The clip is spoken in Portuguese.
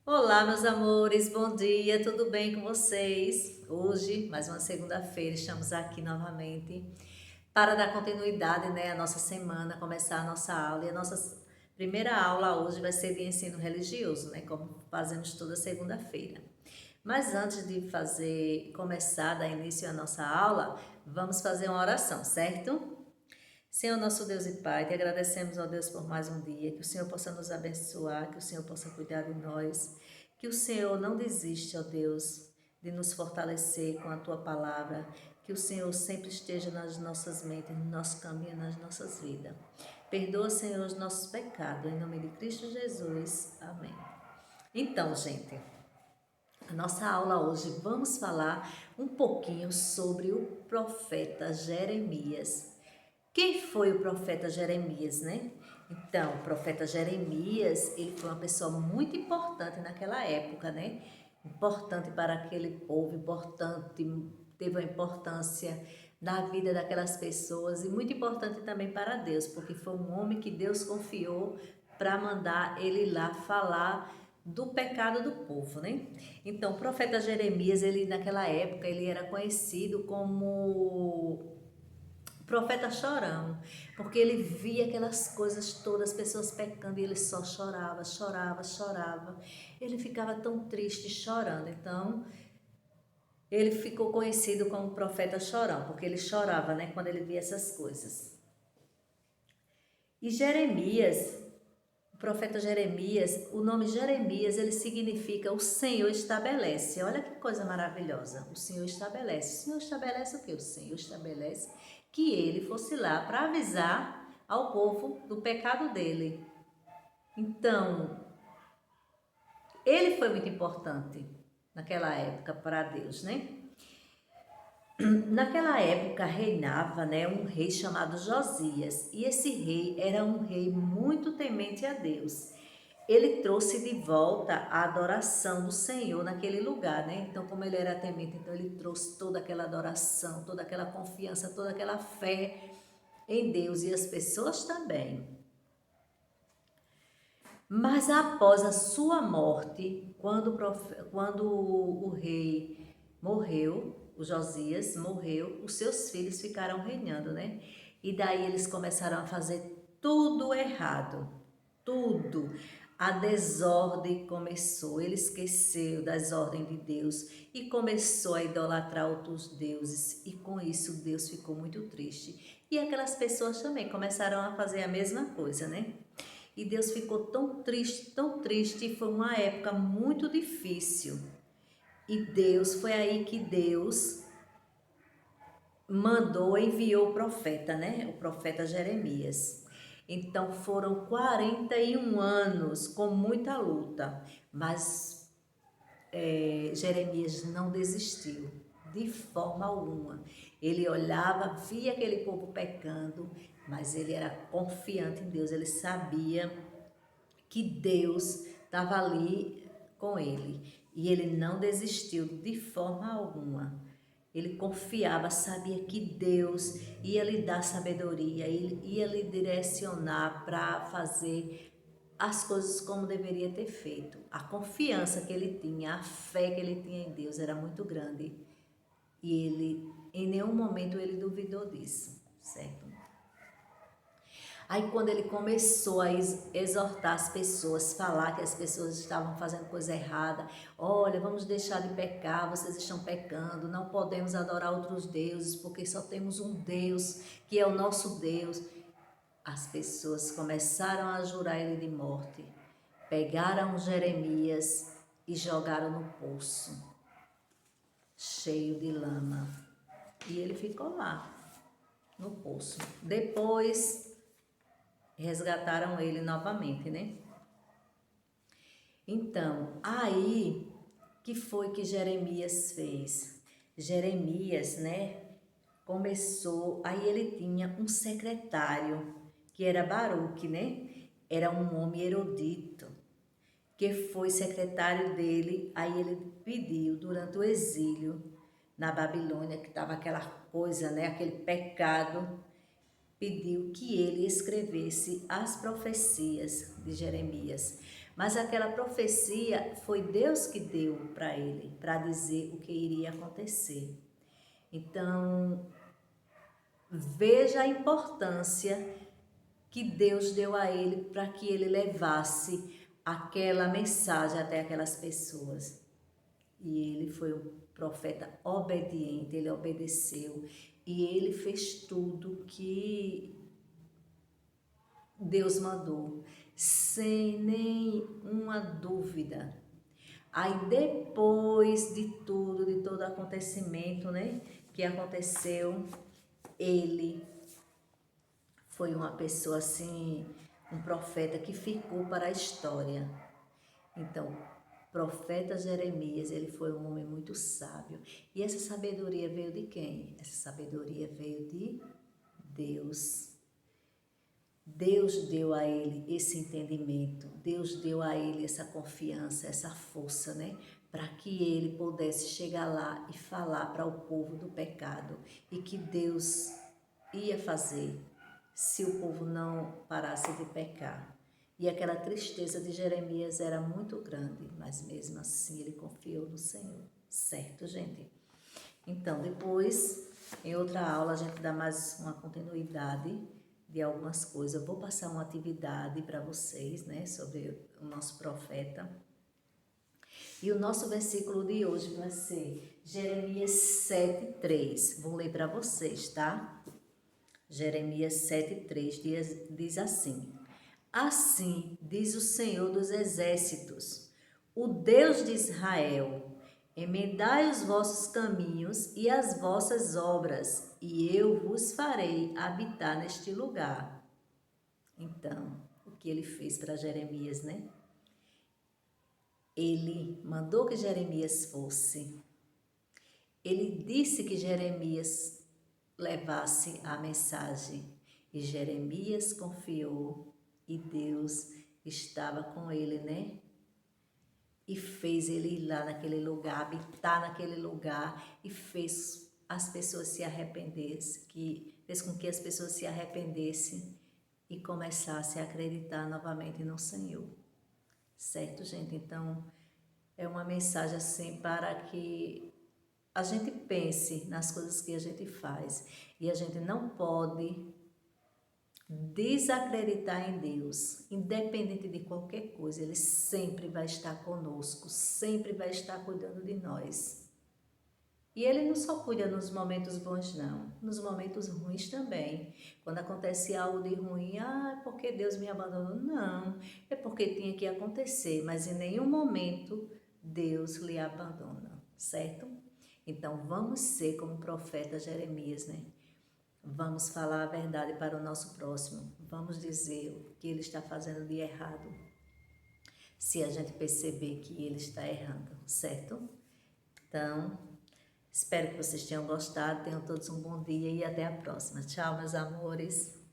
Olá, meus amores, bom dia, tudo bem com vocês? Hoje, mais uma segunda-feira, estamos aqui novamente para dar continuidade, à nossa semana, começar a nossa aula. E a nossa primeira aula hoje vai ser de ensino religioso, como fazemos toda segunda-feira. Mas antes de começar, dar início à nossa aula, vamos fazer uma oração, certo? Senhor nosso Deus e Pai, te agradecemos, ó Deus, por mais um dia, que o Senhor possa nos abençoar, que o Senhor possa cuidar de nós, que o Senhor não desiste, ó Deus, de nos fortalecer com a tua palavra, que o Senhor sempre esteja nas nossas mentes, no nosso caminho, nas nossas vidas. Perdoa, Senhor, os nossos pecados, em nome de Cristo Jesus. Amém. Então, gente, a nossa aula hoje vamos falar um pouquinho sobre o profeta Jeremias. Quem foi o profeta Jeremias, né? Então, o profeta Jeremias, ele foi uma pessoa muito importante naquela época, né? Importante para aquele povo, importante, teve uma importância na vida daquelas pessoas e muito importante também para Deus, porque foi um homem que Deus confiou para mandar ele lá falar do pecado do povo, né? Então, o profeta Jeremias, ele naquela época, ele era conhecido como profeta chorão, porque ele via aquelas coisas todas, as pessoas pecando, e ele só chorava, chorava, chorava. Ele ficava tão triste chorando. Então, ele ficou conhecido como profeta chorão, porque ele chorava, quando ele via essas coisas. E Jeremias, o profeta Jeremias, o nome Jeremias, ele significa o Senhor estabelece. Olha que coisa maravilhosa. O Senhor estabelece. O Senhor estabelece o quê? O Senhor estabelece que ele fosse lá para avisar ao povo do pecado dele. Então, ele foi muito importante naquela época para Deus, né? Naquela época reinava, um rei chamado Josias, e esse rei era um rei muito temente a Deus. Ele trouxe de volta a adoração do Senhor naquele lugar, né? Então, como ele era temente, então ele trouxe toda aquela adoração, toda aquela confiança, toda aquela fé em Deus e as pessoas também. Mas após a sua morte, quando o rei morreu, o Josias morreu, os seus filhos ficaram reinando, né? E daí eles começaram a fazer tudo errado, tudo. A desordem começou, ele esqueceu das ordens de Deus e começou a idolatrar outros deuses, e com isso Deus ficou muito triste. E aquelas pessoas também começaram a fazer a mesma coisa, né? E Deus ficou tão triste, e foi uma época muito difícil. E foi aí que Deus enviou o profeta, né? O profeta Jeremias. Então foram 41 anos com muita luta, mas Jeremias não desistiu de forma alguma. Ele olhava, via aquele povo pecando, mas ele era confiante em Deus, ele sabia que Deus estava ali com ele, e ele não desistiu de forma alguma. Ele confiava, sabia que Deus ia lhe dar sabedoria, ele ia lhe direcionar para fazer as coisas como deveria ter feito. A confiança que ele tinha, a fé que ele tinha em Deus era muito grande, e ele em nenhum momento ele duvidou disso, certo? Aí quando ele começou a exortar as pessoas, falar que as pessoas estavam fazendo coisa errada, olha, vamos deixar de pecar, vocês estão pecando, não podemos adorar outros deuses, porque só temos um Deus, que é o nosso Deus. As pessoas começaram a jurar ele de morte, pegaram Jeremias e jogaram no poço, cheio de lama. E ele ficou lá, no poço. Depois resgataram ele novamente, né? Então, aí que foi que Jeremias fez? Jeremias, começou, aí ele tinha um secretário, que era Baruque, né? Era um homem erudito, que foi secretário dele, aí ele pediu durante o exílio na Babilônia, que estava aquela coisa, aquele pecado, pediu que ele escrevesse as profecias de Jeremias, Mas aquela profecia foi Deus que deu para ele, para dizer o que iria acontecer. Então, veja a importância que Deus deu a ele para que ele levasse aquela mensagem até aquelas pessoas. E ele foi um profeta obediente, ele obedeceu e ele fez tudo que Deus mandou, sem nenhuma dúvida. Aí depois de tudo, de todo acontecimento, né, que aconteceu, ele foi uma pessoa assim, um profeta que ficou para a história. Então, profeta Jeremias, ele foi um homem muito sábio. E essa sabedoria veio de quem? Essa sabedoria veio de Deus. Deus deu a ele esse entendimento, Deus deu a ele essa confiança, essa força, né? Para que ele pudesse chegar lá e falar para o povo do pecado e que Deus ia fazer se o povo não parasse de pecar. E aquela tristeza de Jeremias era muito grande, mas mesmo assim ele confiou no Senhor, certo, gente? Então, depois, em outra aula, a gente dá mais uma continuidade de algumas coisas. Eu vou passar uma atividade para vocês, né, sobre o nosso profeta. E o nosso versículo de hoje vai ser Jeremias 7:3. Vou ler para vocês, tá? Jeremias 7:3 diz assim: Assim diz o Senhor dos Exércitos, o Deus de Israel: emendai os vossos caminhos e as vossas obras, e eu vos farei habitar neste lugar. Então, o que ele fez para Jeremias, né? Ele mandou que Jeremias fosse. Ele disse que Jeremias levasse a mensagem. E Jeremias confiou e Deus estava com ele, né? E fez ele ir lá naquele lugar, habitar naquele lugar e fez as pessoas se arrependessem, fez com que as pessoas se arrependessem e começassem a acreditar novamente no Senhor. Certo, gente? Então, é uma mensagem assim para que a gente pense nas coisas que a gente faz e a gente não pode desacreditar em Deus, independente de qualquer coisa, Ele sempre vai estar conosco, sempre vai estar cuidando de nós. E Ele não só cuida nos momentos bons, não, nos momentos ruins também. Quando acontece algo de ruim, é porque Deus me abandonou? Não, é porque tinha que acontecer, mas em nenhum momento Deus lhe abandona, certo? Então vamos ser como o profeta Jeremias, né? Vamos falar a verdade para o nosso próximo. Vamos dizer o que ele está fazendo de errado. Se a gente perceber que ele está errando, certo? Então, espero que vocês tenham gostado. Tenham todos um bom dia e até a próxima. Tchau, meus amores.